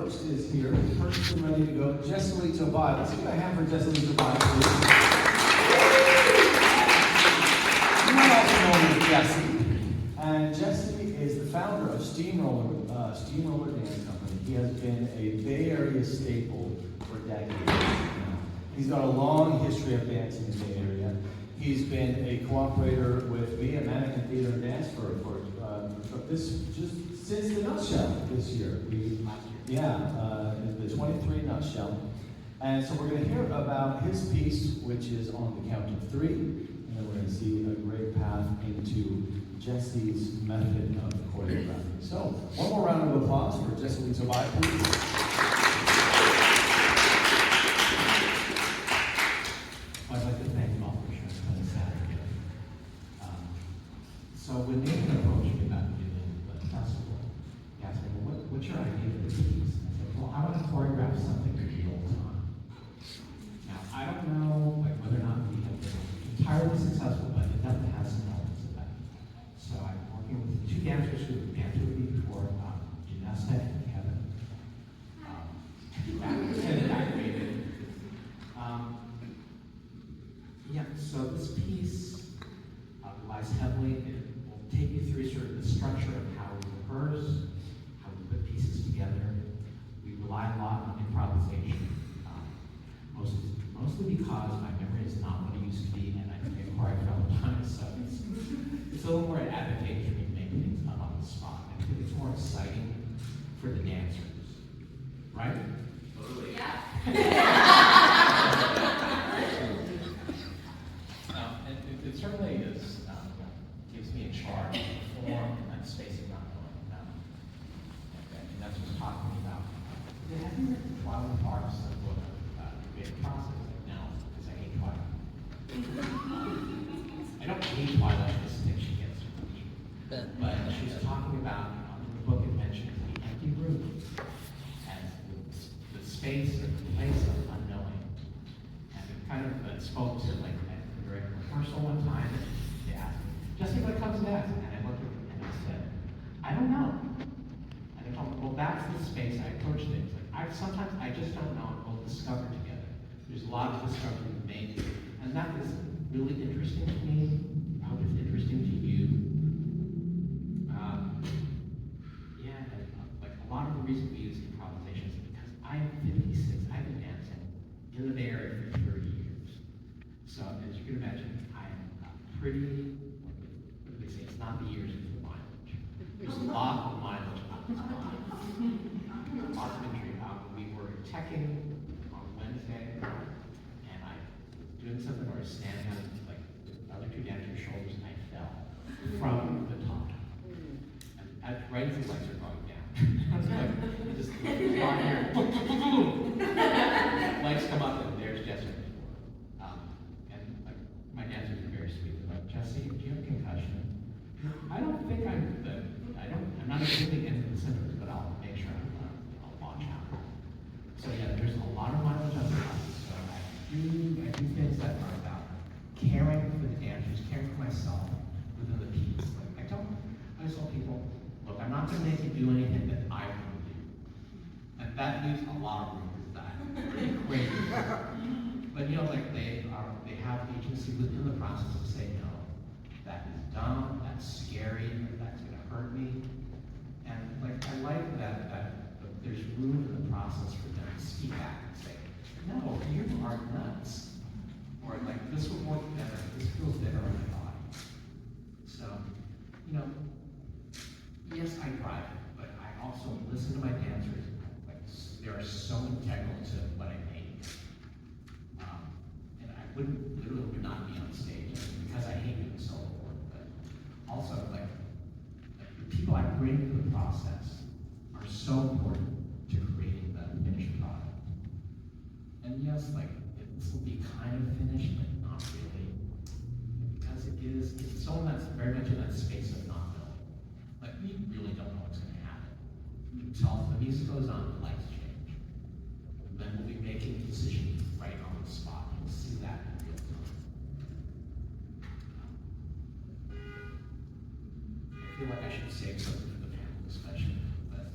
host is here, first and ready to go. Jesselito Pate. Let's give a hand for Jesselito Pate, please. You might also know him as Jesse. And Jesse is the founder of STEAMROLLER Dance Company. He has been a Bay Area staple for decades now. He's got a long history of dancing in the Bay Area. He's been a cooperator with me at Mannequin Theater and Dance for this just since the Nutshell this year. The 23 Nutshell. And so we're going to hear about his piece, which is on the count of 3, and then we're going to see a great path into Jesse's method of choreography. So, one more round of applause for Jesselito Pate, please. I'd like to thank you all for showing up on Saturday. So when Nathan approached me about doing the festival, he asked me, well, what's your idea for the piece? I said, well, I want to choreograph something real time. Now, I don't know whether or not we have been entirely successful, but it definitely has some elements of that. So I'm working with 2 dancers who danced with me before, Janesta and Kevin. Kevin activated. So this piece relies heavily, it will take you through sort of the structure of how we rehearse, how we put pieces together. We rely a lot on improvisation, mostly because my memory is not what it used to be, and I forget where I fell upon it, so it's a little more advantageous for me to make things up on the spot. I think it's more exciting for the dancers, right? Totally. Yeah. It certainly is, gives me a charge, form, and spacing not knowing. And that's what's talking about. Have you read Twilight Parks, the book about the creative process? No, because I hate Twilight. I don't hate Twilight, I just think she gets deep. But she's talking about, in the book it mentions the empty room as the space or the place of unknowing. And it kind of spoke to like during rehearsal one time, they asked me, Jesse, what comes next? And I looked at them and I said, I don't know. And they told me, well, that's the space I approach things. Like, sometimes I just don't know, and we'll discover together. There's a lot of discovery to be made. And that is really interesting to me. I hope it's interesting to you. Like a lot of the reason we use improvisation is because I'm 56. I've been dancing in the Bay Area for 30 years. So as you can imagine, I am pretty, what do they say, it's not the years, it's the mileage. There's a lot of mileage on this line. Lots of injury. We were teching on Wednesday, and I was doing something where I was standing on like the other 2 dancers' shoulders, and I fell from the top. And right as the legs are going down. I was like, I just on here, legs come up, and there's Jesse. My dancers are very sweet. They're like, Jesse, do you have a concussion? I don't think I'm not assuming into the symptoms, but I'll make sure I'll watch out. So yeah, there's a lot of mileage on the process. So I do things that are about caring for the dancers, caring for myself within the piece. Like I just tell people, look, I'm not gonna make you do anything that I want to do. And that leaves a lot of room for that. Pretty crazy. But you know, like they have agency within the process to say, no, that is dumb, that's scary, or that's gonna hurt me. And like I like that there's room in the process for them to speak back and say, no, you are nuts. Or like this would work better, this feels better on my body. So, you know, yes, I drive it, but I also listen to my dancers. Like they are so integral to what I make. Literally would not be on stage because I hate doing solo work, but also like the people I bring to the process are so important to creating the finished product. And yes, like this will be kind of finished, but not really, because it's so that's very much in that space of not knowing. Like we really don't know what's going to happen until the music goes on, the lights change. Then we'll be making decisions right on the spot. You'll see that in real time. I feel like I should save something for the panel discussion, but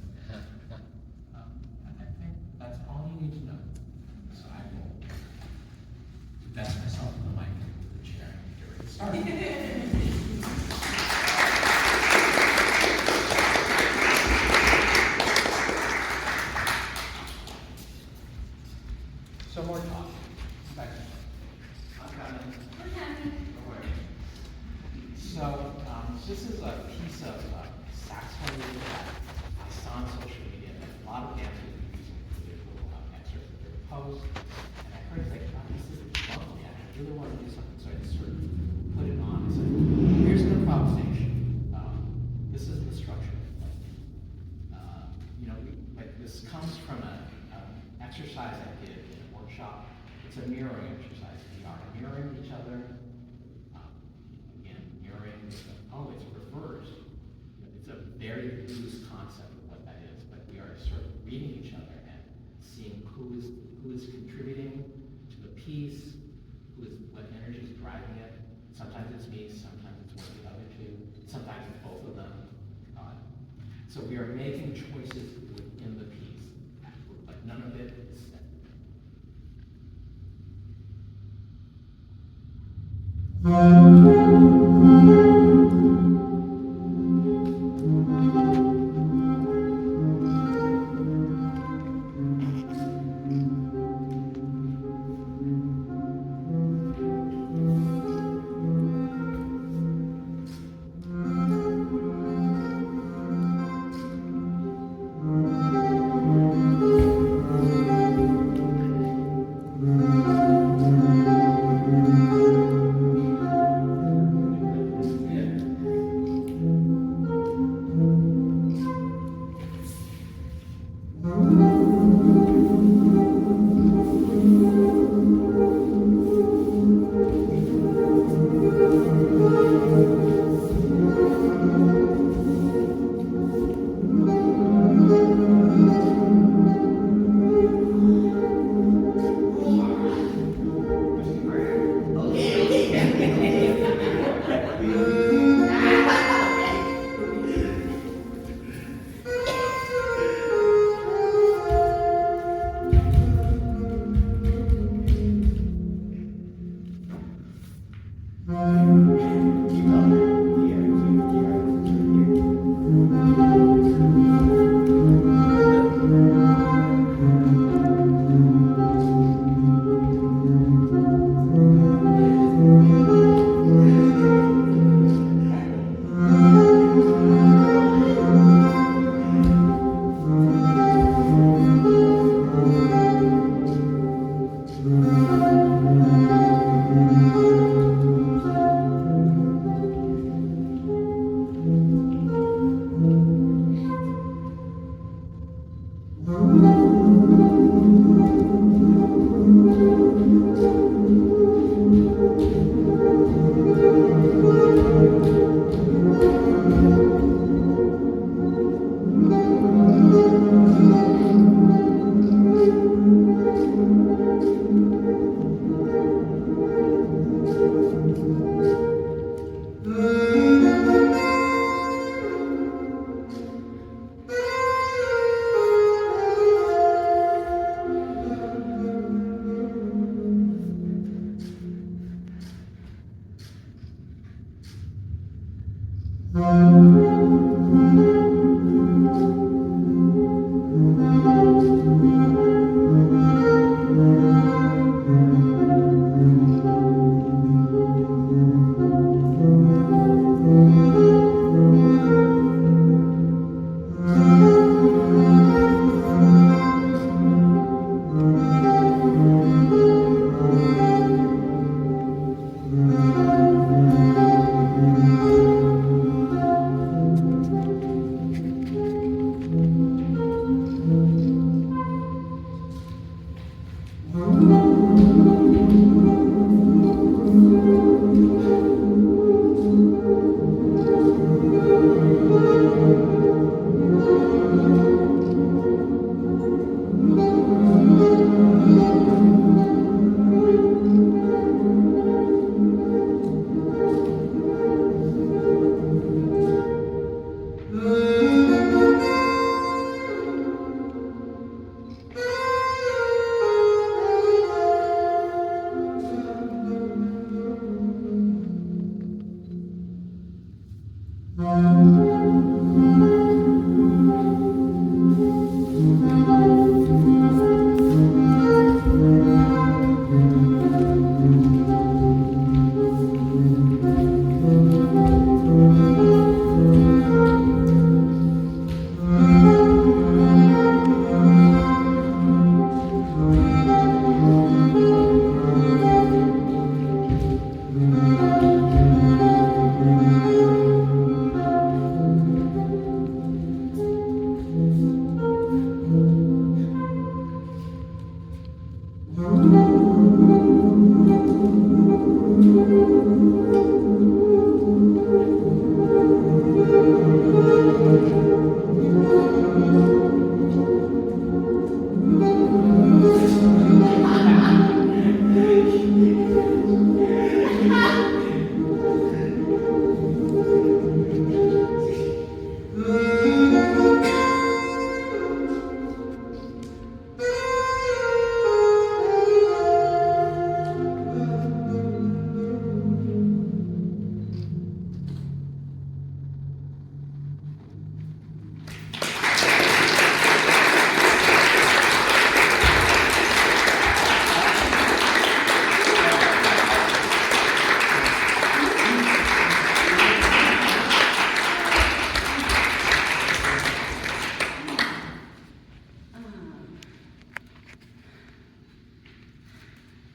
I start. So more talk. Back. I'm coming. Don't worry. So this is a piece of saxophone that I saw on social media that a lot of dancers are using for their little excerpts of their posts. And I heard like, oh, this is lovely. I really want to do something. So I just sort of put it on. I said, here's an improvisation. This is the structure. Like this comes from an exercise I did in a workshop. It's a mirroring exercise. We are mirroring each other. Again, mirroring. Oh, it's reversed. It's a very loose concept of what that is, but we are sort of reading each other and seeing who is contributing to the piece, what energy is driving it. Sometimes it's me, sometimes it's one of the other two, sometimes it's both of them. So we are making choices within the piece, but none of it is set.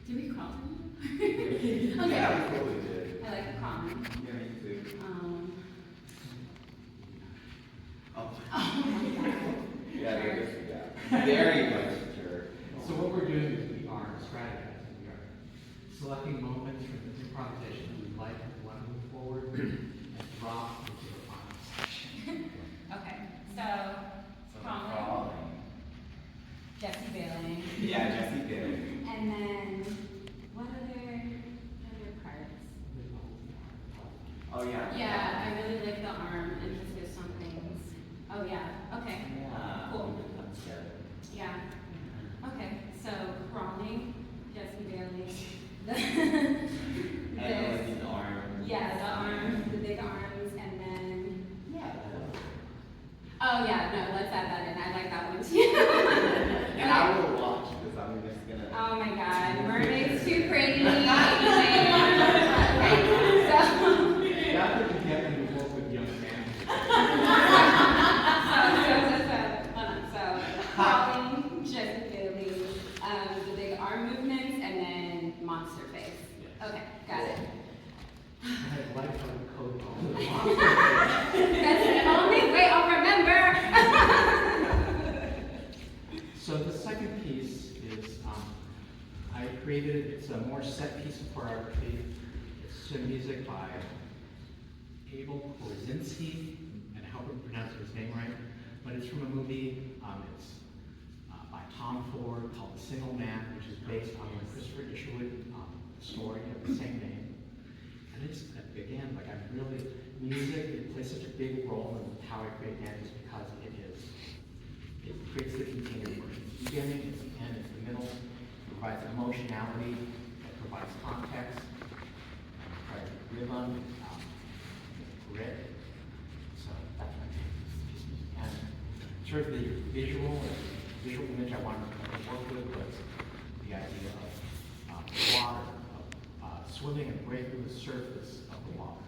Do we crawl? Okay. Okay. We totally did. I like crawling. Yeah, me too. Oh. Oh my God. Yeah, I guess, yeah. Very much sure. So what we're doing is we are strategizing. We are selecting moments from this improvisation that we like and want to move forward and drop into the final section. Okay, so crawling, Jesse bailing, Yeah, Jesse did. and then what other parts? Oh, yeah. Yeah, I really like the arm emphasis on things. Oh yeah, okay. Yeah. Cool. We could come together. Yeah. Okay, so crawling, Jesse bailing, And this, like the arm. yeah, the arms, the big arms, and then. Yeah. Oh yeah, no, let's add that in. I like that one too. And I will watch because I'm just gonna. Oh my God, mermaid's too pretty. Okay, You have to get them to work with young families. so crawling, just barely, the big arm movements, and then monster face. Yes. Okay, got it. I like how the code all the That's the only way I'll remember. So the second piece is, I created, it's a more set piece of choreography. It's to music by Abel Korzynski, and I hope I'm pronouncing his name right, but it's from a movie, it's by Tom Ford called The Single Man, which is based on the Christopher Isherwood story of the same name. And it's, again, like I'm really, music, it plays such a big role in how I create dances because it creates the container where it's the beginning, it's the end, it's the middle, it provides emotionality, it provides context, it provides rhythm, grit. So that's my piece. And sort of the visual image I wanted to work with was the idea of water, of swimming and breaking the surface of the water.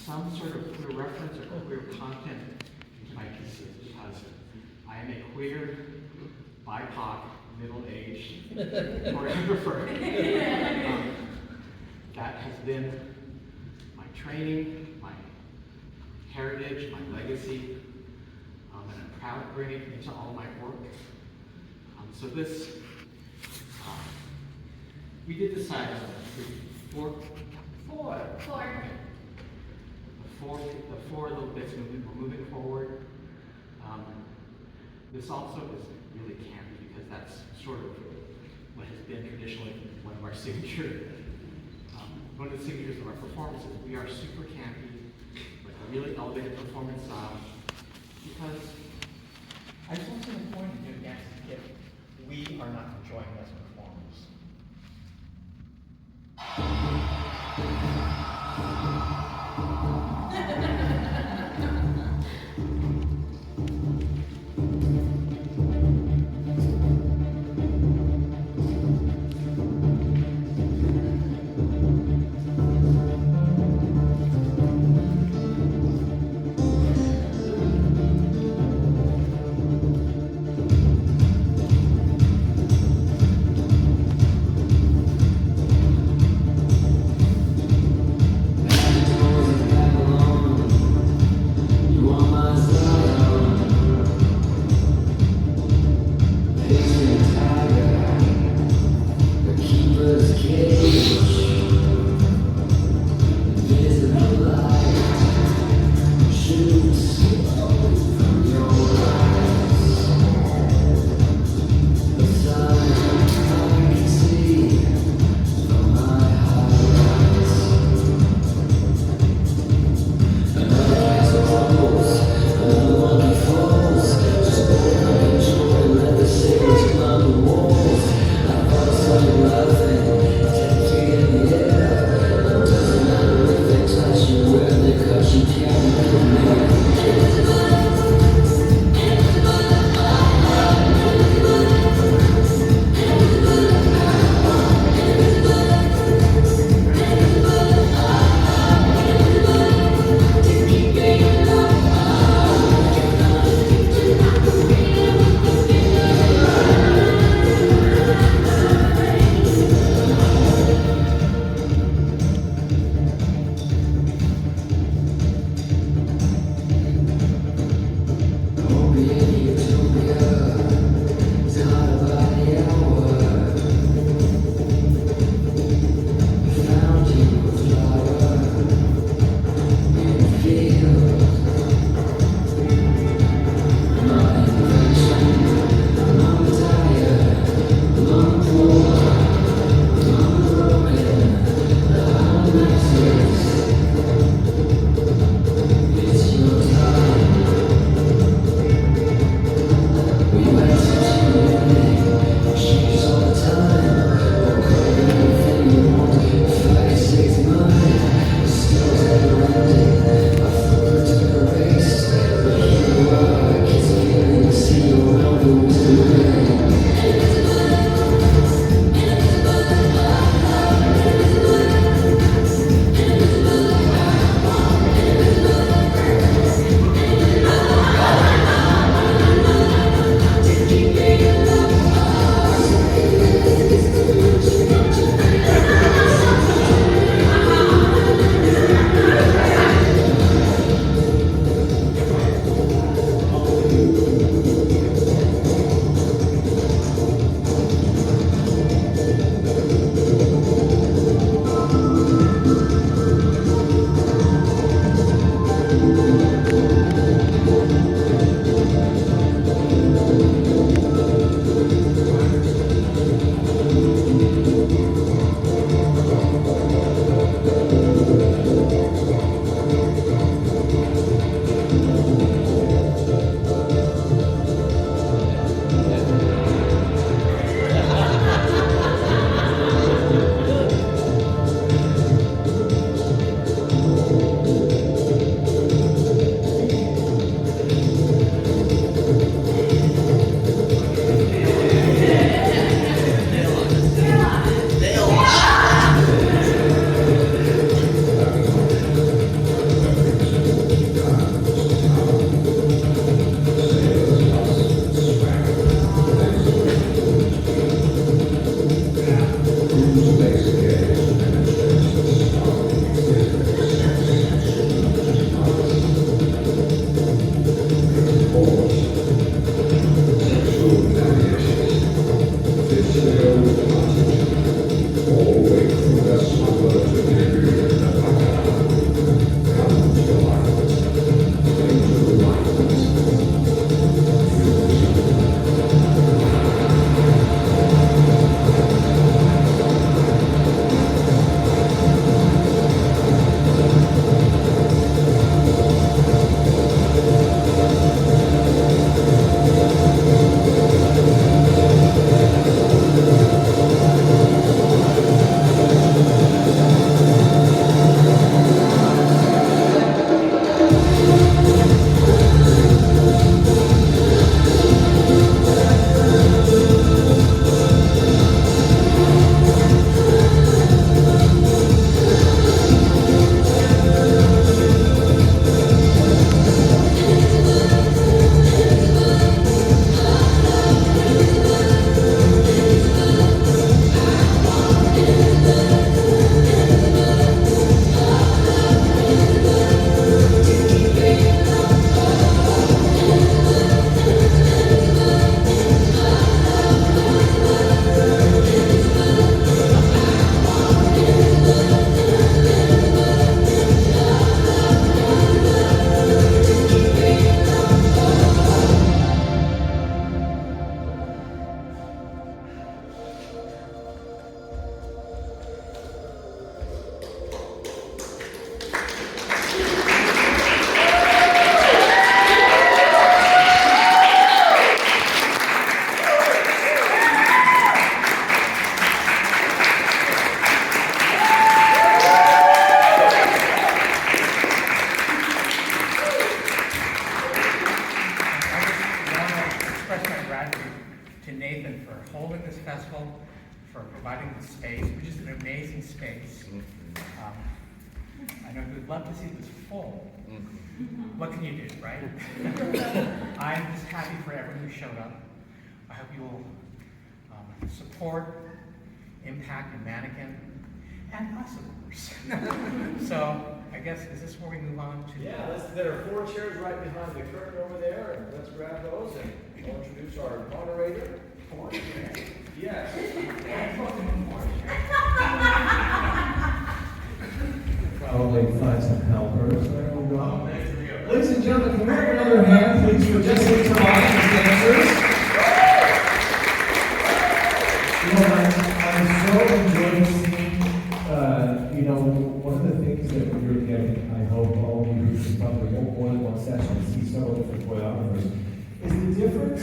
some sort of queer reference or queer content into my pieces because I am a queer, BIPOC, middle-aged choreographer that has been training, my heritage, my legacy, and I'm proud to bring it into all my work. So this, we did decide on the four little bits we're moving forward. This also is really campy because that's sort of what has been traditionally one of our signature, one of the signatures of our performances. We are super campy, with a really elevated performance style, because I just want to make a point to do next if we are not enjoying this performance. which is an amazing space. I know you would love to see this full. What can you do, right? I'm just happy for everyone who showed up. I hope you will support, impact, and mannequin, and us, of course. So, I guess, is this where we move on to? Yeah, there are 4 chairs right behind the curtain over there, and let's grab those, and we'll introduce our moderator. 4 chairs. Yes. Probably find some helpers. There we go. Ladies and gentlemen, can we have another hand, please, for Jesselito and dancers? You know, I'm so enjoying seeing, one of the things that you're getting, I hope all of you who probably more than one session see several different choreographers, is the different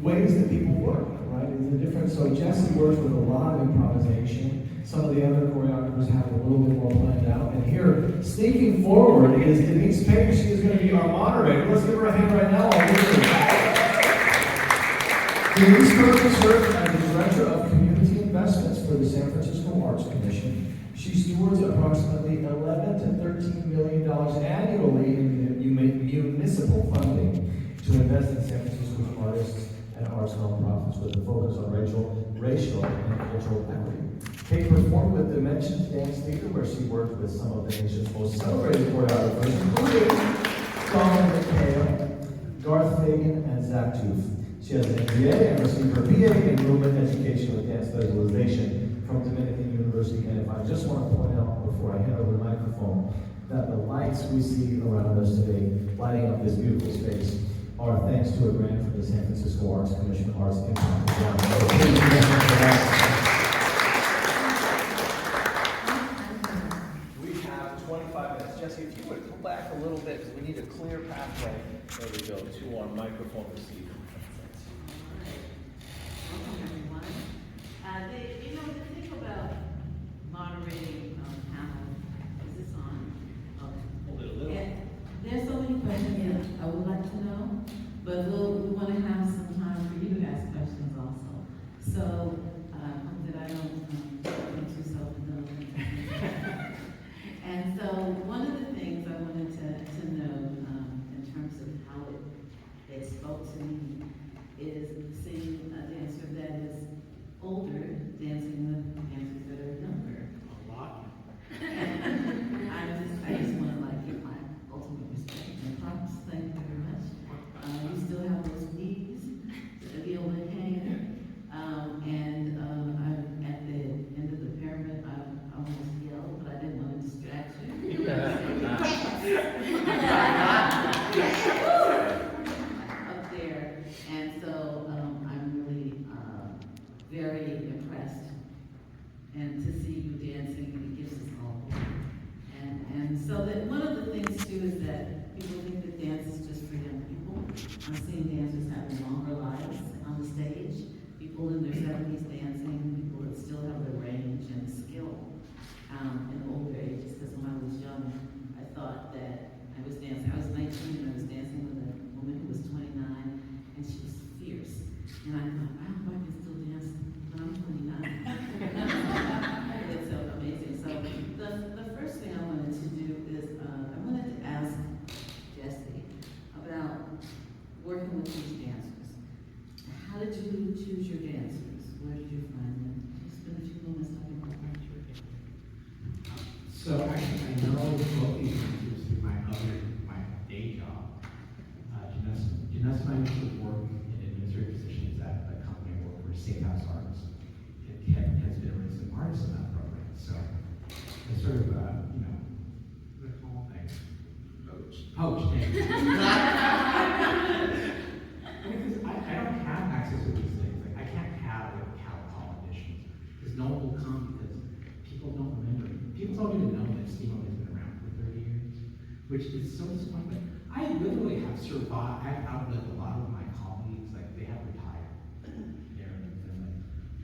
ways that people work, right? Is the different, so Jessie works with a lot of improvisation. Some of the other choreographers have a little bit more planned out. And here, sneaking forward is Denise Pate. She is going to be our moderator. Let's give her a hand right now. Denise currently serves as the Director of Community Investments for the San Francisco Arts Commission. She stewards approximately $11 to $13 million annually in municipal funding to invest in San Francisco's artists and arts nonprofits with a focus on racial and cultural equity. Kate performed with Dimensions Dance Theater, where she worked with some of the nation's most celebrated choreographers, including Colin McHale, Garth Fagan, and Zach Tooth. She has an MBA and received her BA in Movement Education with Dance Visualization from Dominican University. And if I just want to point out before I hand over the microphone, that the lights we see around us today, lighting up this beautiful space, are thanks to a grant from the San Francisco Arts Commission Arts Impact Grant. So please give them for that. We have 25 minutes. Jessie, if you would pull back a little bit, because we need a clear pathway. There we go, to our microphone receiver. Welcome, everyone. The thing about moderating panels, is this on? Okay. A little. Yeah, there's so many questions that I would like to know, but we want to have some time for you to ask questions also. So, hope that I don't get too self-indulgent. And so, one of the things I wanted to know in terms of how it spoke to me is seeing a dancer that is older dancing with dancers that are younger. A lot. I just want to give my ultimate respect and props. Thank you very much. You still have those knees to be able to hang. And I'm at the end of the pyramid. I almost yelled, but I didn't want to distract you. Up there, and so I'm really very impressed, and to see you dancing, it gives us all hope. And so that one of the things too is that people think that dance is just for young people. I'm seeing dancers having longer lives on the stage, people in their 70s dancing, people that still have the range and skill in older ages. Because when I was young, I thought that I was 19 and I was dancing with a woman who was 29, and she was fierce. And I thought, I hope I can still dance when I'm 29. It's so amazing. So the first thing I wanted to do is I wanted to ask Jessie about working with these dancers. How did you choose your dancers? Where did you find them? Can you spend a few moments talking about that? So actually, I know both these teachers through my day job. Janesta and I used to work in administrative positions at the company I work for, Safe House Arts. And Ken has been a resident artist in that program. So it's sort of, what's the whole thing? Poach, thank you. Because I don't have access to these things. Like, I can't have call auditions because no one will come because people don't remember. People don't even know that STEAMROLLER has been around for 30 years, which is so disappointing. I literally have survived. I've outlived a lot of my colleagues. Like, they have retired. They're like,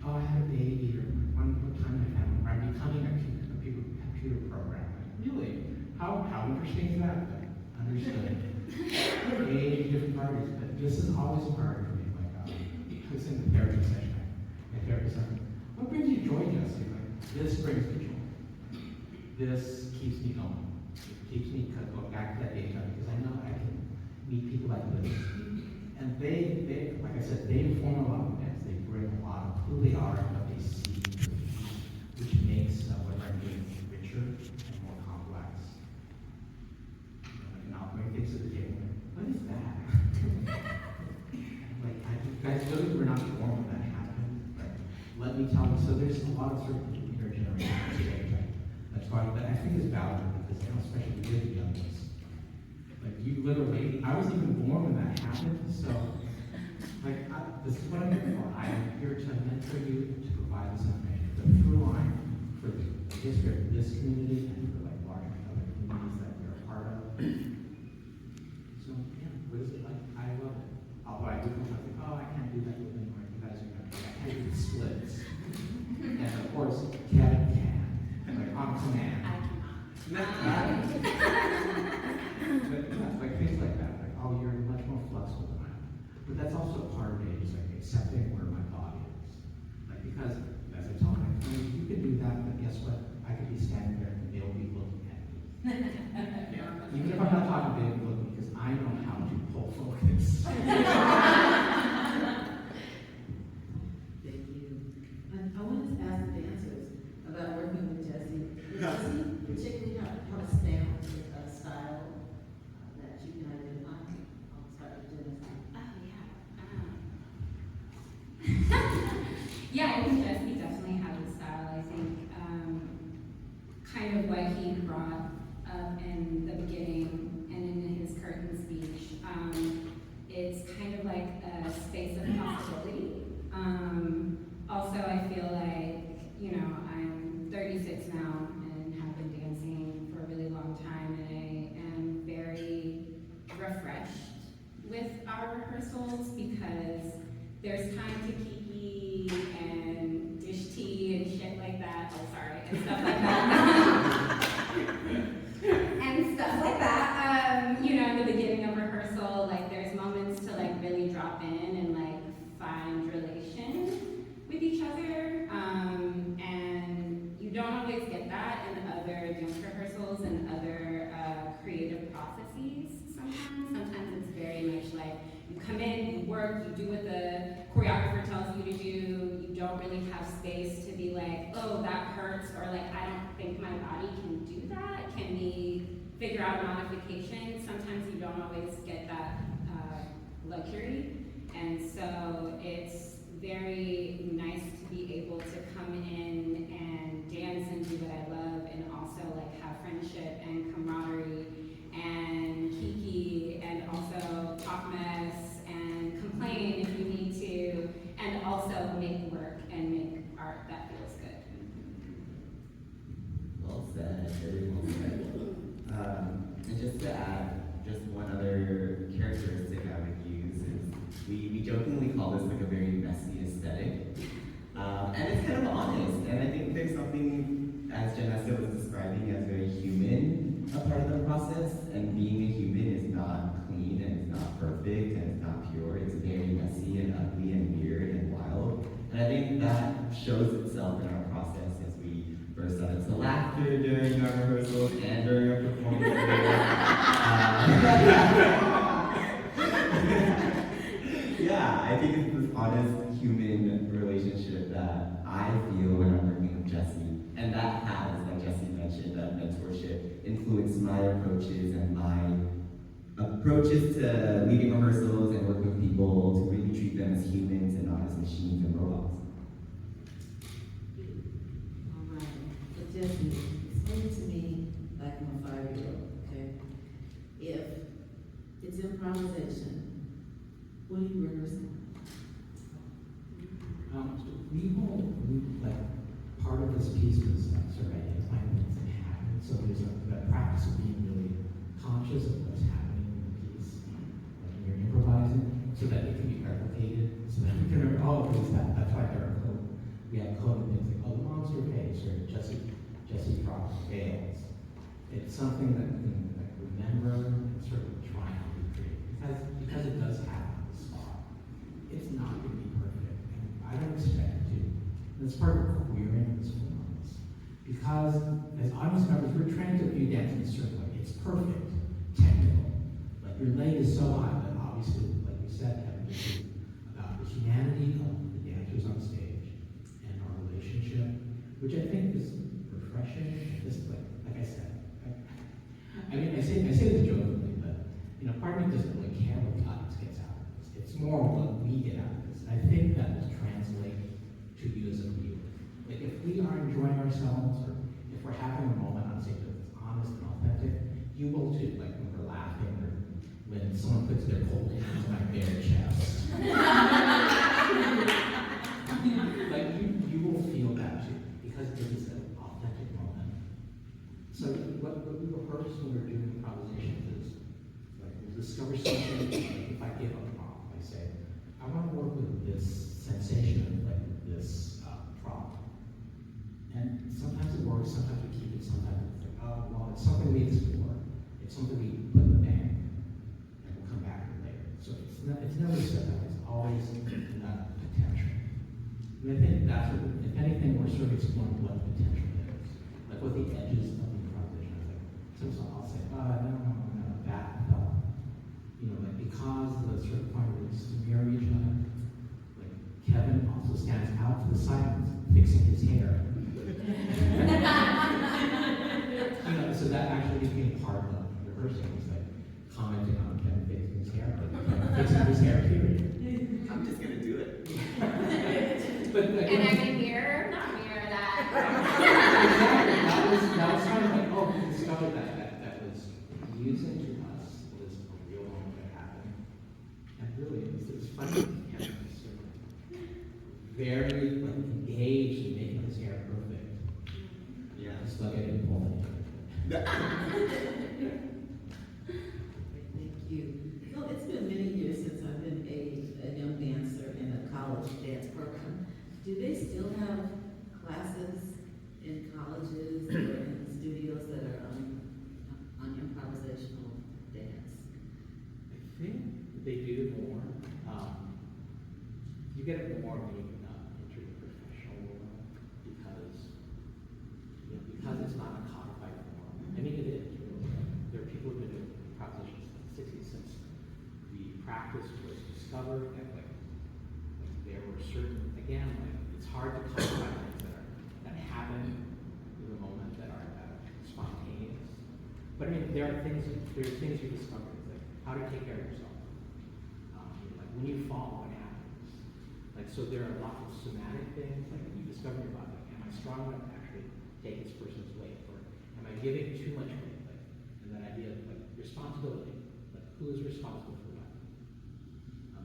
oh, I had a baby, or one time I had one. I'm becoming a computer programmer. Like, really? How interesting is that? Understood. Age, different parties, but this is always a priority for me. Like, I was in the therapy session. My therapist said, what brings you joy, Jessie? Like, This brings me joy. This keeps me going. It keeps me going back to that day time because I know I can meet people like this. And they, like I said, they inform a lot of events. They bring a lot of who they are and what they see, which makes what I'm doing richer and more complex. And I'll bring things to the table. What is that? Like, you guys really were not born when that happened. Like, let me tell you. So there's a lot of sort of intergenerational today, right? That's why, but I think it's valuable because, you know, especially with the youngest. Like, you literally, I wasn't even born when that happened, so, like, this is what I'm here for. I am here to mentor you, to provide this information, the through line for the history of this community and for, like, larger other communities that we're a part of. So, yeah, what is it like? I love it. Although I do come up with, oh, I can't do that with anymore. You guys are going to, I can't do the splits. And of course, Kevin can. Like, on command. I cannot. But yeah, like things like that, like, oh, you're much more flexible than I am. But that's also part of it, is like accepting where my body is. Like, because, as I tell my friends, you can do that, but guess what? I could be standing there and they'll be looking at me. Even if I'm not talking, they'll be looking because I know how to pull focus. Thank you. And I wanted to ask the dancers about working with Jessie. Does Jessie particularly have a stamp, a style that you can identify? I'll start with Janesta. Yeah, I think Jesse definitely has a style. I think kind of what he brought up in the beginning and in his curtain speech, it's kind of like a space of possibility. Also, I feel like, you know, I'm 36 now and have been dancing for a really long time, and I am very refreshed with our rehearsals because there's time to kiki and dish tea and shit like that. Oh, sorry, and stuff like that. And stuff like that. You know, in the beginning of rehearsal, like there's moments to like really drop in and like find relation with each other. And you don't always get that in other dance rehearsals and other creative processes sometimes. Sometimes it's very much like you come in, you work, you do what the choreographer tells you to do. You don't really have space to be like, oh, that hurts, or like, I don't think my body can do that. Can we figure out a modification? Sometimes you don't always get that luxury. And so it's very nice to be able to come in and dance and do what I love, and also like have friendship and camaraderie and kiki, and also talk mess and complain if you need to, and also make work and make art that feels good. Well said, very well said. And just to add, just one other characteristic I would use is we jokingly call this like a very messy aesthetic. And it's kind of honest, and I think there's something, as Janesta was describing, as very human a part of the process, and being a human is not clean, and it's not perfect, and it's not pure. It's very messy and ugly and weird and wild. And I think that shows itself in our process as we burst out into laughter during our rehearsals and during our performances. Yeah, I think it's this honest human relationship that I feel when I'm working with Jessie. And that has, like Jessie mentioned, that mentorship influenced my approaches and my approaches to leading rehearsals and working with people to really treat them as humans and not as machines and robots. All right. So Jessie, explain to me, like I'm a 5-year-old, okay? If it's improvisation, what are you rehearsing? Like, part of this piece was sort of identifying things that happen. So there's that practice of being really conscious of what's happening in the piece, like when you're improvising, so that it can be replicated, so that we can remember, oh, that's why there are code. We have code and things like, oh, the monster pays, or Jessie drops fails. It's something that we can like, remember and sort of try and recreate. Because it does happen on the spot. It's not going to be perfect. And I don't expect it to. And it's part of queering this performance. because as audience members, we're trained to view dance in a certain way. It's perfect, technical. Like your leg is so high, but obviously, like we said, Kevin, this is about the humanity of the dancers on stage and our relationship, which I think is refreshing. Just like I said, I mean, I say this jokingly, but part of me doesn't really care what the audience gets out of this. It's more what we get out of this. And I think that will translate to you as a viewer. Like if we are enjoying ourselves, or if we're having a moment on stage that's honest and authentic, you will too. Like when we're laughing, or when someone puts their cold hands on my bare chest. Like you will feel that too, because it is an authentic moment. So what we rehearse when we're doing improvisations is, like, we'll discover something. Like if I give a prompt, I say, I want to work with this sensation of like this prompt. And sometimes it works, sometimes we keep it, sometimes it's like, oh, well, it's something we explore. It's something we put in the bank, and we'll come back to it later. So it's never set up, it's always potential. And I think that's what, if anything, we're sort of exploring what potential is. Like what the edges of the improvisation is. Like, so I'll say, no, that felt. Like because the sort of point is to mirror each other. Like Kevin also stands out to the side, fixing his hair. So that actually became part of the rehearsing. It's like commenting on Kevin fixing his hair, or fixing his hair, period. I'm just gonna do it. But And I mean, mirror, not mirror that. Exactly. That was kind of like, oh, we discovered that was amusing to us, was a real moment that happened. And really, it was funny. Very engaged in making his hair perfect. Yeah. Just like I didn't pull it. Thank you. So it's been many years since I've been a young dancer in a college dance program. Do they still have classes in colleges or in studios that are on improvisational dance? I think they do more. You get it more when you enter the professional world because it's not a codified form. I mean, it is really. There are people who've been doing improvisation since the 60s, since the practice was discovered, and there were certain, again, it's hard to codify things that happen in the moment that are spontaneous. But I mean, there are things you discover, like how to take care of yourself. Like when you fall, what happens? So there are lots of somatic things, like when you discover your body, am I strong enough to actually take this person's weight, or am I giving too much weight? And that idea of responsibility, who is responsible for what?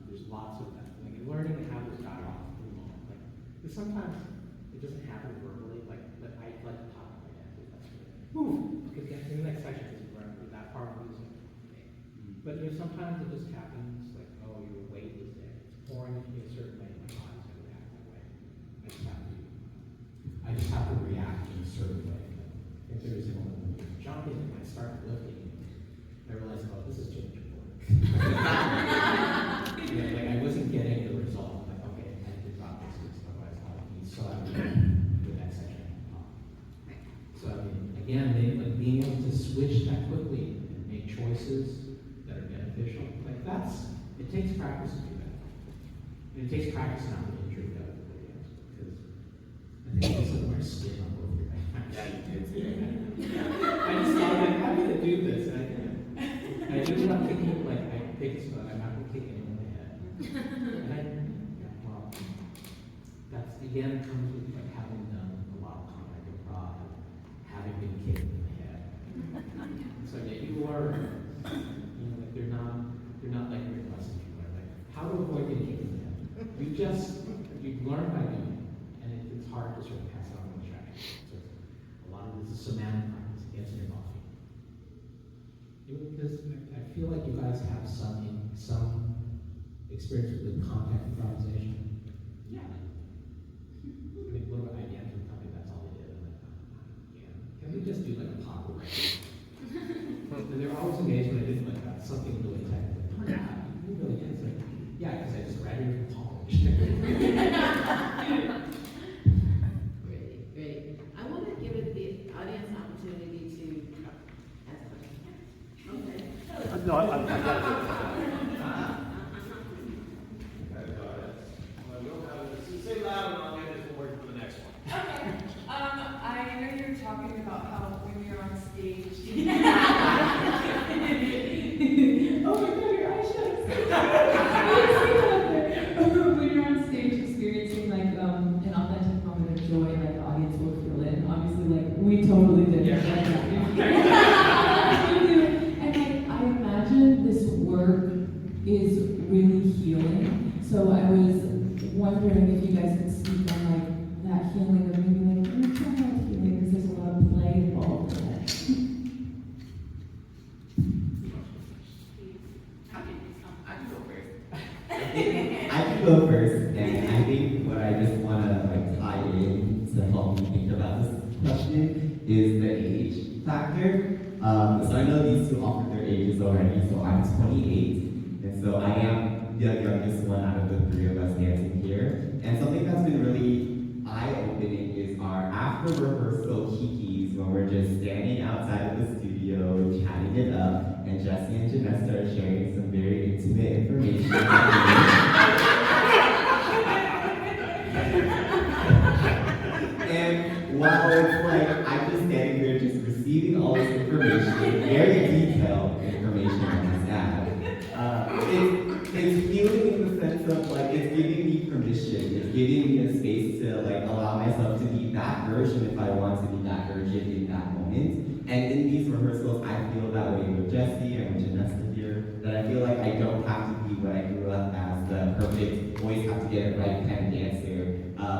There's lots of that. And learning to have this dialogue in the moment. Because sometimes it doesn't happen verbally, but I like to talk to my dancers. That's really, because in the next section is where that part of music. But sometimes it just happens, oh, your weight is there. It's pouring into me a certain way, my body's going to react that way. I just have to react in a certain way. If there is a moment when you jump in and I start lifting, I realize, oh, this is just work. I wasn't getting the result. Okay, I have to drop this because otherwise I'll be so out of the next section. So I mean, again, being able to switch that quickly and make choices that are beneficial, it takes practice to do that. And it takes practice not to injure the other videos, because I think this is where skin on both your back. Yeah, you did today. I just thought, I'm going to do this, and I do what I'm thinking, I think it's fun, I'm not going to kick anyone in the head. And that's again comes with having done a lot of comedy improv, having been kicked in the head. So yeah, you learn, they're not like your lessons you learn, how to avoid getting kicked in the head. You learn by doing it, and it's hard to sort of pass on the strategy. So a lot of this is semantic practice, it gets in your body. Because I feel like you guys have some experience with contact improvisation. Yeah. I mean, what about IBM for the company? That's all they did. Can we just do a pop record? And they're always amazed when I did something really technical. Yeah, you really did. It's yeah, because I just graduated from college. Great. I want to give it No, I got it. Say loud and I'll get this word for the next one. Okay. I know you were talking about how when you're on stage. Oh my God, your eyeshadow. When you're on stage experiencing like an authentic moment of joy, like the audience will feel it. And obviously, like we totally did. Yeah. And like I imagine this work is really healing. So I was wondering if you guys could speak on like that healing or maybe like inner child healing because there's a lot of play involved in it. I can go first, and I think what I just want to like tie in to help me think about this question is the age factor. So I know these two offered their ages already, so I'm 28, and so I am the youngest one out of the three of us dancing here. And something that's been really eye-opening is our after-rehearsal kikis when we're just standing outside of the studio, chatting it up, and Jessie and Janesta are sharing some very intimate information. And while it's like, I'm just standing there just receiving all this information, very detailed information on this ad, it's feeling in the sense of like, it's giving me permission, it's giving me a space to like allow myself to be that version if I want to be that version in that moment. And in these rehearsals, I feel that way with Jessie and with Janesta here, that I feel like I don't have to be what I grew up as, the perfect, always have to get it right kind of dancer,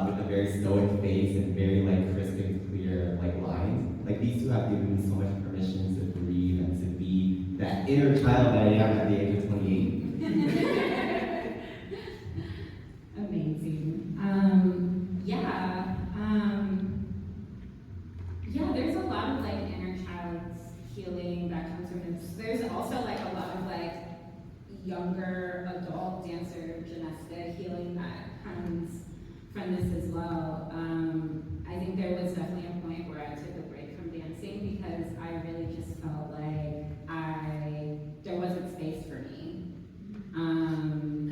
with a very stoic face and very like crisp and clear like lines. Like these two have given me so much permission to breathe and to be that inner child that I am at the age of 28. Amazing. Yeah, there's a lot of like inner child's healing that comes from this. There's also like a lot of like younger adult dancer Janesta healing that comes from this as well. I think there was definitely a point where I took a break from dancing because I really just felt like there wasn't space for me.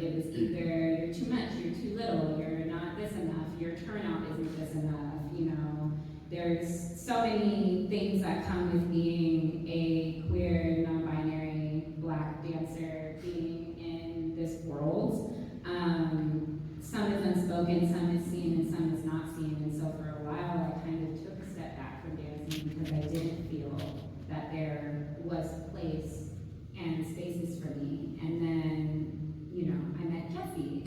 It was either you're too much, you're too little, you're not this enough, your turnout isn't this enough, you know. There's so many things that come with being a queer, non-binary, Black dancer, being in this world. Some is unspoken, some is seen, and some is not seen. And so for a while, I kind of took a step back from dancing because I didn't feel that there was place and spaces for me. And then, you know, I met Jessie.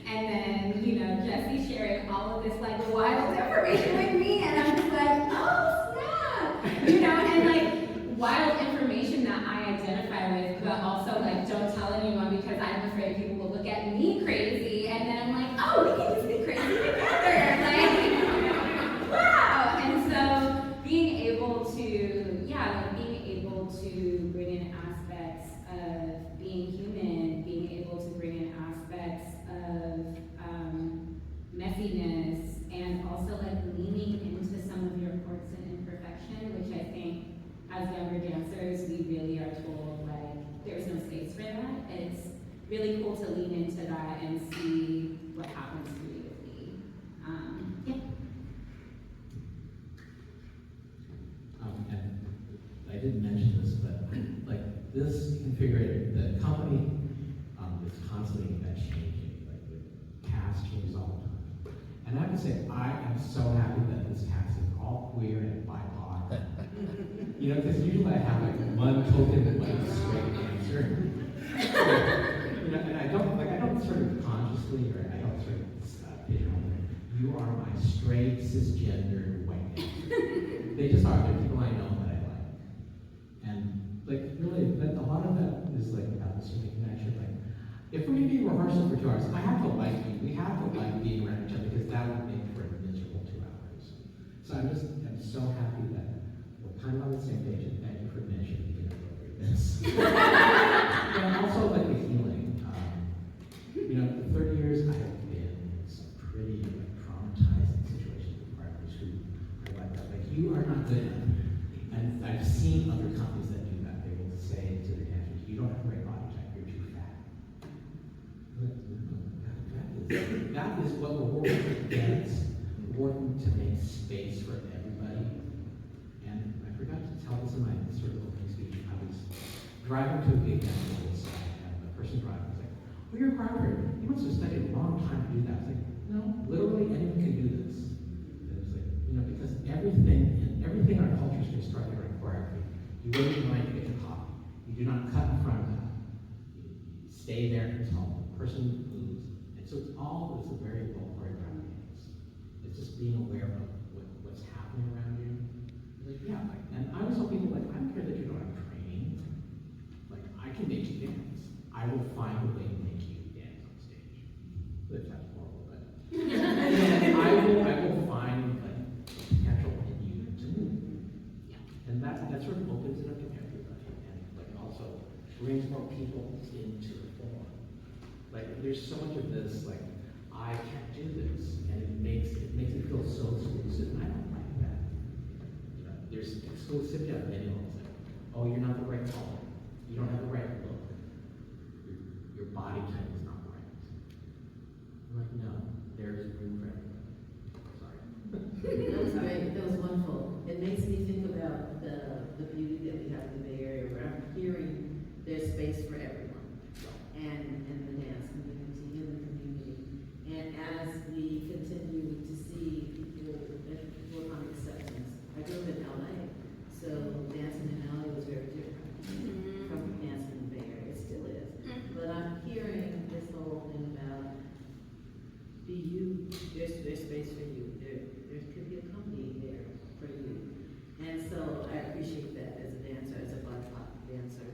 And then, you know, Jessie sharing all of this like wild information with me, and I'm just like, oh snap! You know, and like wild information that I identify with, but also like don't tell anyone because I'm afraid people will look at me crazy, and then I'm like, oh, we can just be crazy together, like, wow! And so being able to bring in aspects of being human, being able to bring in aspects of messiness, and also like leaning into some of your quirks and imperfection, which I think as younger dancers we really are told like there's no space for that. It's really cool to lean into that and see what happens creatively. Yeah. And I didn't mention this, but like this configuration, the company is constantly changing. Like the cast changes all the time. And I have to say, I am so happy that this cast is all queer and BIPOC. You know, because usually I have like one token like straight dancer. You know, and I don't sort of consciously or I don't sort of pigeonhole them. You are my straight cisgender white dancer. They just are. They're people I know that I like. And like really, a lot of that is like about this human connection. Like, if we're gonna be rehearsal for 2 hours, I have to like you. We have to like being around each other because that would make for a miserable 2 hours. So I'm so happy that we're kind of on the same page, and thank you for mentioning the inappropriateness. And also like the healing. You know, for 30 years I have been in some pretty like traumatizing situations with partners who are like that. Like, you are not good enough. And I've seen other companies that do that. They will say you don't have the right body type, you're too fat. That is what we're working against, working to make space for everybody. And I forgot to tell this in my sort of opening speech. I was driving to a big campus, and the person driving was like, "Well, you're Harvard. You must have studied a long time to do that." I was like, "No, literally anyone can do this." And it was like, because everything in our culture is constructed around choreography. You wait in line to get your coffee. You do not cut in front of that. You stay there until the person moves. And so it's a very well choreographed dance. It's just being aware of what's happening around you. Like, yeah, and I always tell people, I don't care that you don't have training. I can make you dance. I will find a way to make you dance on stage. That sounds horrible, but I will find potential in you to move. And that sort of opens it up to everybody, and also brings more people into the form. There's so much of this, I can't do this, and it makes me feel so exclusive, and I don't like that. There's exclusivity on many levels. Oh, you're not the right color. You don't have the right look. Your body type is not right. I'm like, no, there is room for everyone. Sorry. That was great. That was wonderful. It makes me think about the beauty that we have in the Bay Area, where I'm hearing there's space for everyone, and the dance community, in the community. And as we continue to see people work on acceptance, I grew up in LA, so dancing in LA was very different from dancing in the Bay Area. It still is. But I'm hearing this whole thing about be you. There's space for you. There could be a company there for you. And so I appreciate that as a dancer, as a BIPOC dancer,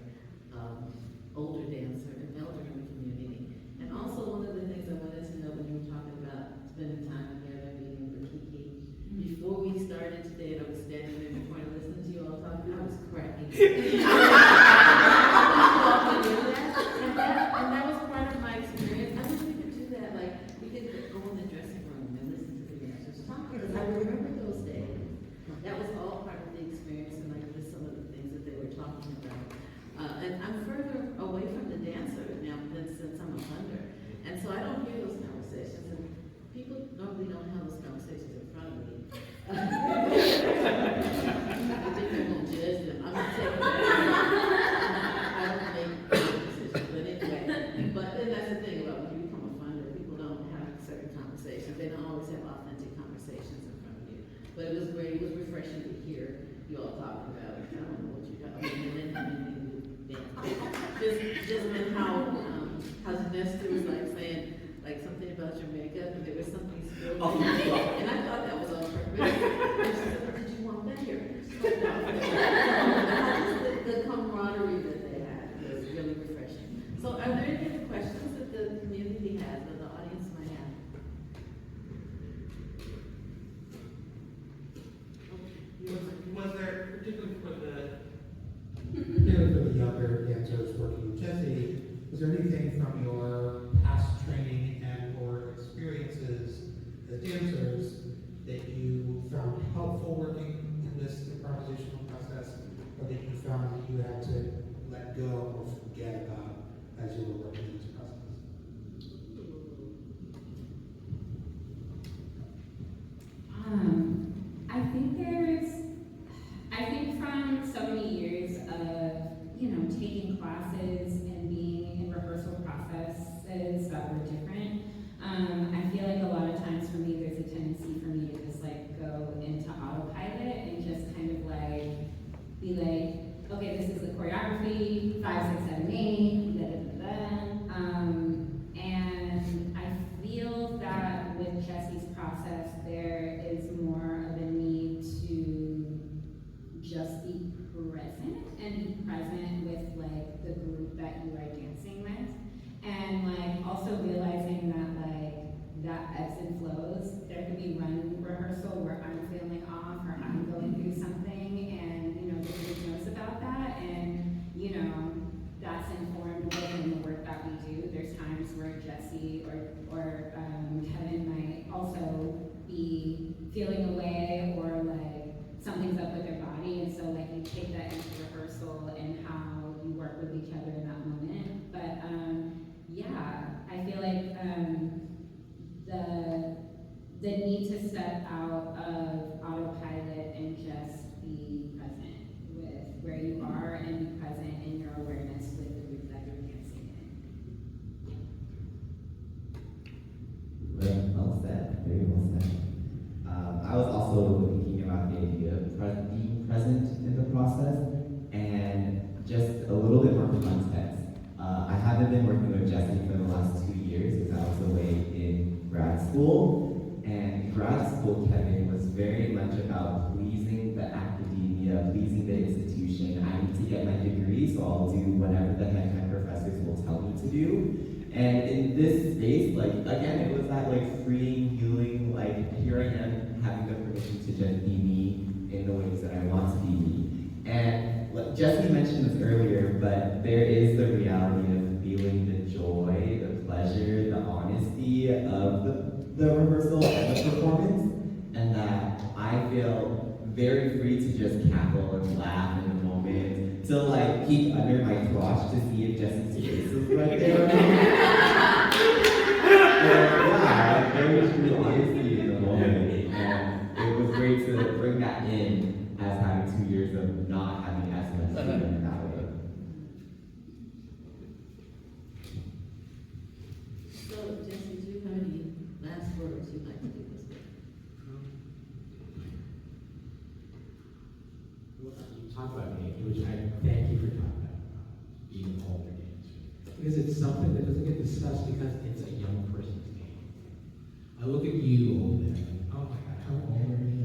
older dancer, and elder in the community. And also one of the things I wanted to know when you were talking about spending time together, meeting with Kiki, before we started today, and I was standing in the corner listening to you all talk, I was cracking. And that was part of my experience. I wish we could do that. We could go in the dressing room and listen to the dancers talk. Because I remember those days. That was all part of the experience, and just some of the things that they were talking about. And I'm further away from the dancer now since I'm a funder. And so I don't hear those conversations. And people normally don't have those conversations in front of me. I think they won't judge them. I'm not taking that. I don't make decisions. But anyway, but then that's the thing about when you become a funder, people don't have certain conversations. They don't always have authentic conversations in front of you. But it was great. It was refreshing to hear you all talking about. I don't know what you got. And then just and how Janesta was saying something about your makeup, and there was something still. And I thought that was on purpose. And she said, "Did you want that here?" The camaraderie that they had was really refreshing. So, are there any other questions that the community has, that the audience might have? Was there, particularly for the younger dancers working with Jessie, was there anything from your past training and or experiences as dancers that you found helpful working in this improvisational process, or that you found that you had to let go or forget about as you were working in this process? I think from so many years of, taking classes and being in rehearsal processes that were different, I feel like a lot of times for me, there's a tendency for me to just go into autopilot and just kind of be okay, this is the choreography, 5, 6, 7, 8, da da da da. And I feel that with Jessie's process, there is more of a need to just be present and be present with the group that you are dancing with, and also realizing that that ebbs and flows. There could be one rehearsal where I'm feeling off or I'm going through something, and the group knows about that, and that's informed being present in the process, and just a little bit more context. I haven't been working with Jessie for the last 2 years because I was away in grad school. And grad school, Kevin, was very much about pleasing the academia, pleasing the institution. I need to get my degree, so I'll do whatever the heck my professors will tell me to do. And in this space, like, again, it was that, like, freeing, healing, like, here I am having the permission to just be me in the ways that I want to be me. And Jessie mentioned this earlier, but there is the reality of feeling the joy, the pleasure, the honesty of the rehearsal and the performance, and that I feel very free to just cackle and laugh in the moment, to like peek under my crotch to see if Jessie's face is right there. Yeah, there was real honesty in the moment, and it was great to bring that in as having 2 years of not having as much freedom in that way. So, Jesse, do you have any last words you'd like to do this week? You talk about me, which I thank you for talking about being an older dancer. Because it's something that doesn't get discussed because it's a young person's game. I look at you over there, like, oh my God, how old are you?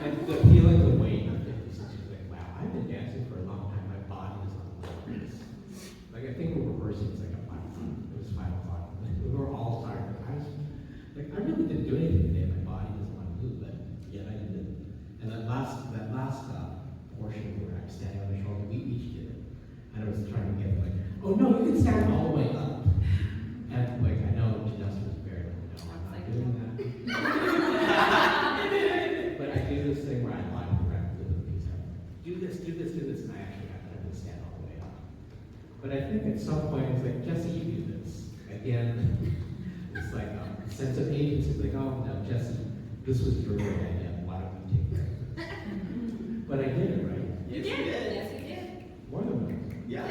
And the feeling, the weight of it is just like, wow, I've been dancing for a long time, my body is on limits. Like, I think we're rehearsing, it's like a 5 o'clock, it was 5 o'clock, we were all tired. I really didn't do anything today, my body doesn't want to move, but yet I did it. And that last portion where I'm standing on the shoulder, we each did it. And I was trying to get like, oh no, you can stand all the way up. And like, I know Janesta was very like, no, I'm not doing that. But I do this thing where I lie on the ground with the piece. Do this, and I actually have to stand all the way up. But I think at some point it's like, Jessie, you do this. Again, it's like a sense of agency. It's like, oh no, Jessie, this was your idea. Why don't we take care of this? But I did it, right? You did. Yes, you did. More than once. Yes.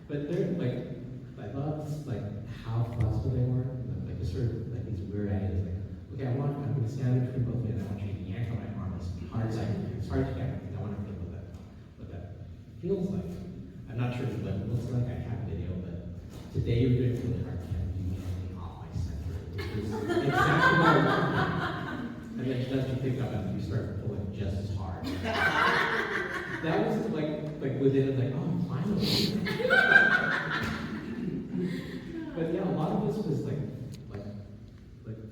But they're like, I love like how flexible they were. Like just sort of like these weird ideas. Like, okay, I'm going to stand between both of you, and I want you to yank on my arm as hard as I can. It's hard to get. I want to feel what that feels like. I'm not sure what it looks like. I have video, but today you're doing really hard. I can't do anything off my center. Which is exactly what I want. And then just you pick up and you start pulling just as hard. That was like within like, oh, finally. But yeah, a lot of this was like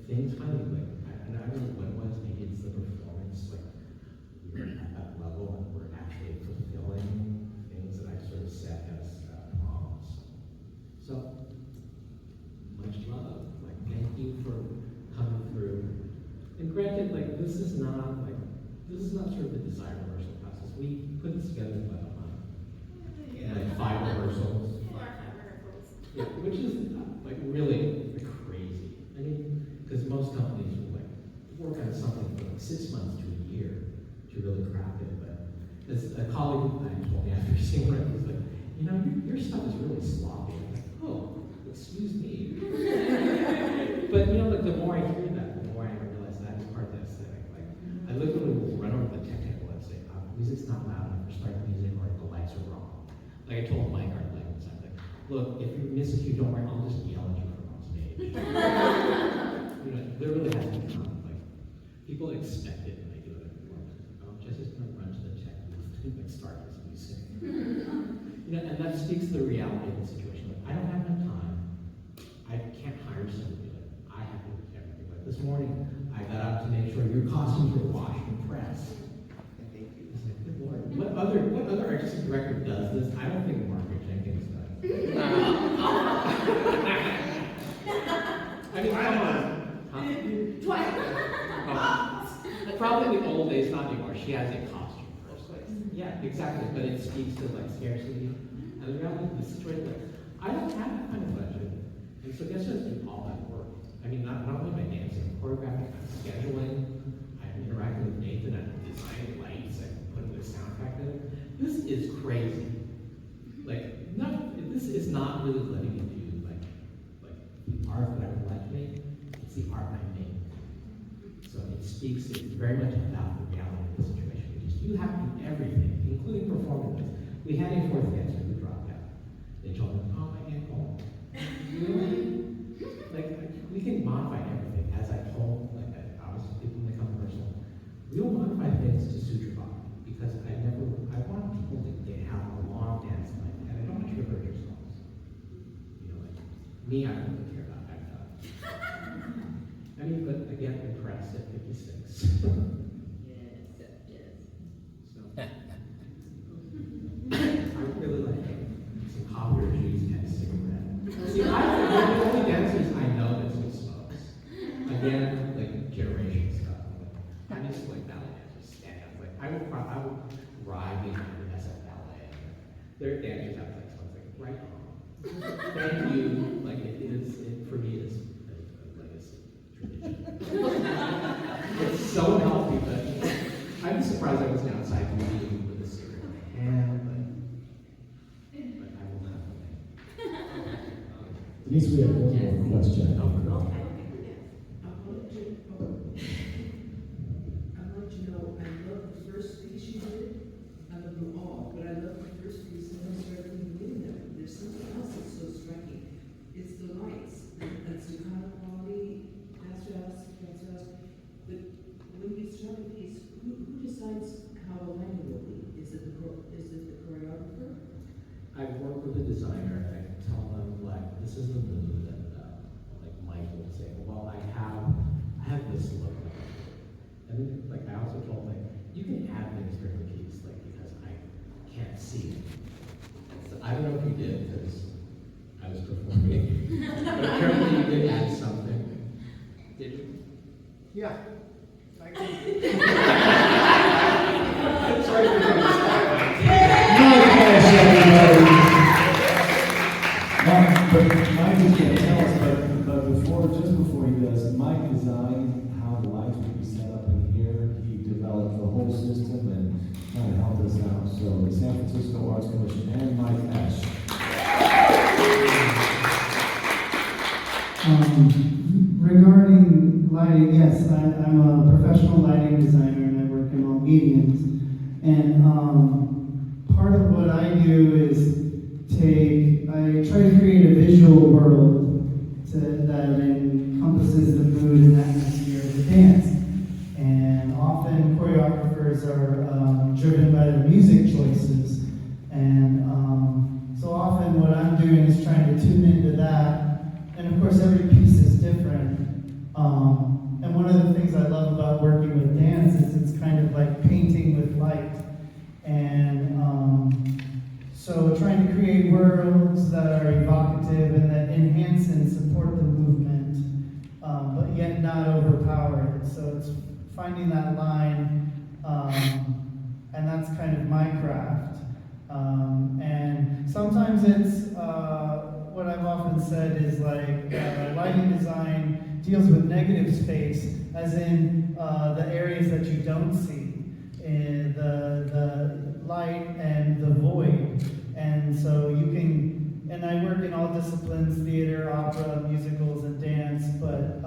things finally like I don't know what it was. Maybe it's the performance. Like we're at that level and we're actually fulfilling things that I sort of set as promise. So much love. Like thank you for coming through. And granted, like this is not sort of the design rehearsal process. We put this together in like a month. Like 5 rehearsals. 4 or 5 rehearsals. Yeah, which is like really crazy. I mean, because most companies will like work on something for like 6 months to a year to really craft it. But as a colleague of mine told me after seeing it, was like, you know, your stuff is really sloppy. I'm like, oh, excuse me. But you know, like the more I hear that, the more I realize that is part of the aesthetic. Like I literally will run over the technical and say, music's not loud enough, or start music, or the lights are wrong. Like I told Mike, our light was like, look, if you miss a cue, don't worry, I'll just yell at you from on stage. You know, there really has to become like people expect it when they do it. Oh, Jesse's gonna run to the tech booth and like start this music. You know, and that speaks to the reality of the situation. Like, I don't have enough time. I can't hire someone to do it. I have to do everything. Like this morning, I got out to make sure your costumes were washed and pressed. It's like, good Lord. What other artistic director does this? I don't think Margaret Jenkins does. I mean, come on. Huh? Probably in the old days, not anymore. She has a costume. Yeah, exactly. But it speaks to like scarcity and the reality of the situation. Like, I don't have that kind of budget, and so guess who's doing all that work? I mean, not only am I dancing, I'm choreographing, I'm scheduling, I'm interacting with Nathan, I'm designing lights, I'm putting the soundtrack in. This is crazy. Like, this is not really letting me do like the art that I would like to make. It's the art that I speaks very much about the reality of the situation, which is you have to do everything, including performances. We had a fourth dancer who dropped out. They told him, oh, I can't go. Really? Like, we can modify everything, as I told, like, I was people when they come to rehearsal. We'll modify things to suit your body, because I want people to have a long dance night, and I don't want you to hurt yourselves. You know, like, me, I don't really care about that stuff. I mean, but again, impressed at 56. So, I really like some popular shoes and a cigarette. See, they're the only dancers I know that still smokes. Again, like generation stuff. I just like ballet dancers stand up. Like I would ride behind them as a ballet. Their dancers have like something right on. Thank you. Like for me, it's a legacy tradition. It's so healthy, but I'm surprised I wasn't outside competing with a cigarette in my hand, but I will not complain. Denise, we have one more question. I want you to know, I love the first piece you did. I love them all, but I love the first piece and I started reading them. There's something else that's so striking. It's the lights. And staccato quality, faster house. But when you start a piece, who decides how the lighting will be? Is it the choreographer? I work with a designer and I tell them like this is the mood, and like Mike will say, well, I have this look, and then like I also told him you can add things during the piece, like because I can't see it. So I don't know if you did because I was performing, but apparently you did add something. Did you? Yeah. I'm sorry for trying to stop. But Mike is going to tell us, but just before he does, Mike designed how the lights would be set up in here. He developed the whole system and kind of helped us out. So the San Francisco Arts Commission and Mike Ash. Regarding lighting, yes, I'm a professional lighting designer and I work in all mediums. And part of what I do is I try to create a visual world that encompasses the mood and atmosphere of the dance. And often choreographers are driven by their music choices. And so often what I'm doing is trying to tune into that. And of course every piece is different. And one of the things I love about working with dance is it's kind of like painting with light. And so trying to create worlds that are evocative and that enhance and support the movement, but yet not overpower it. So it's finding that line, and that's kind of my craft. And sometimes it's, what I've often said is like, lighting design deals with negative space, as in the areas that you don't see, the light and the void. And so you can, and I work in all disciplines, theater, opera, musicals, and dance, but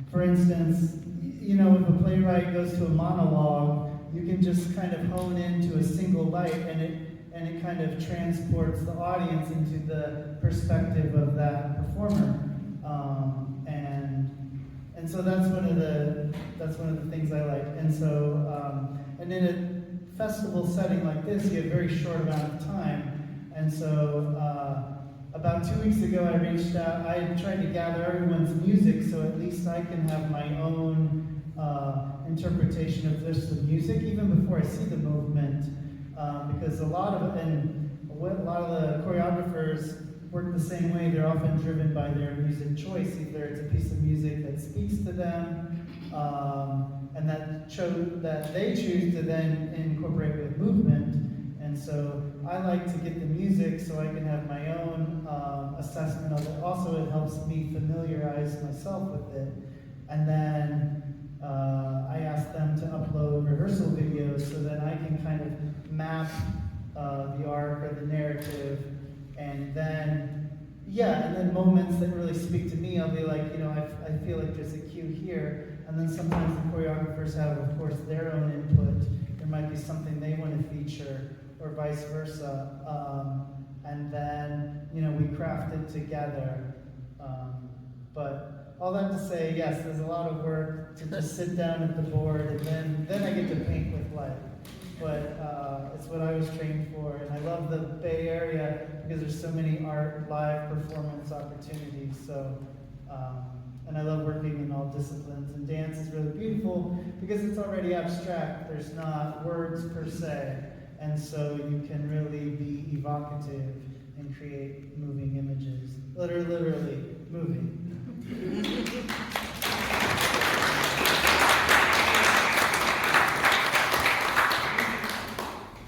for instance, you know, if a playwright goes to a monologue, you can just kind of hone into a single light and it kind of transports the audience into the perspective of that performer. And so that's one of the things I like. And so, and in a festival setting like this, you have a very short amount of time. And so, about 2 weeks ago, I reached out. I tried to gather everyone's music, so at least I can have my own interpretation of just the music, even before I see the movement, because a lot of the choreographers work the same way. They're often driven by their music choice. Either it's a piece of music that speaks to them, and that they choose to then incorporate with movement. And so I like to get the music so I can have my own assessment of it. Also, it helps me familiarize myself with it. And then I ask them to upload rehearsal videos so that I can kind of map the arc or the narrative. And then moments that really speak to me, I'll be like, you know, I feel like there's a cue here. And then sometimes the choreographers have, of course, their own input. There might be something they want to feature, or vice versa. And then, we craft it together. But all that to say, yes, there's a lot of work to just sit down at the board, and then I get to paint with light. But it's what I was trained for, and I love the Bay Area because there's so many art, live performance opportunities. So, and I love working in all disciplines. And dance is really beautiful because it's already abstract. There's not words per se, and so you can really be evocative and create moving images. Literally moving.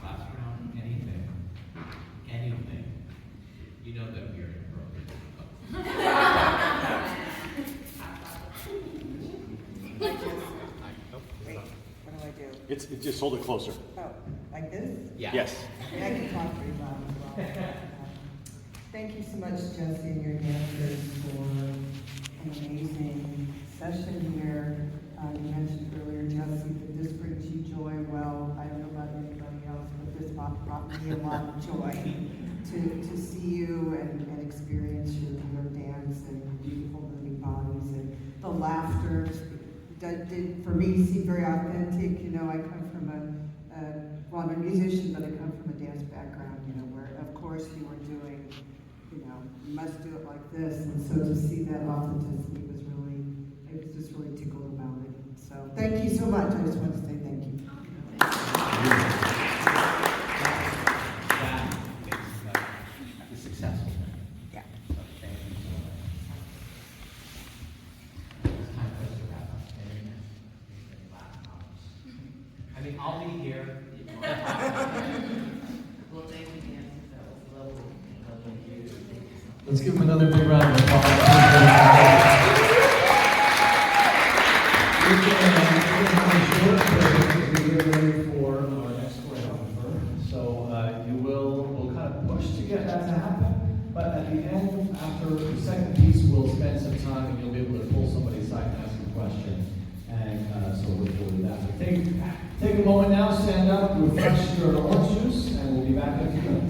Last round, anything, you know that we're inappropriate. Wait, what do I do? It's just hold it closer. Oh, like this? Yeah. Yes. I can talk pretty loud as well. Thank you so much, Jesse, and your dancers for an amazing session here. You mentioned earlier, Jesse, that this brings you joy. Well, I don't know about anybody else, but this brought me a lot of joy to see you and experience your dance and beautiful moving bodies and the laughter. That did, for me, seem very authentic. I come from well, I'm a musician, but I come from a dance background, where, of course, you were doing, you must do it like this. And so to see that authenticity was just really tickled about it. So thank you so much. I just want to say thank you. That is successful. Yeah. So thank you so much. It's time for us to wrap up. Any last comments? I'll be here. Well, thank you, Nancy, that was lovely. Thank you. Let's give them another big round of applause. We're going to have a short break as we get ready for our next choreographer. So we'll kind of push to get that to happen, but at the end, after the second piece, we'll spend some time and you'll be able to pull somebody aside and ask a question. And so we'll do that. So take a moment now, stand up, refresh your orange juice, and we'll be back in a few minutes.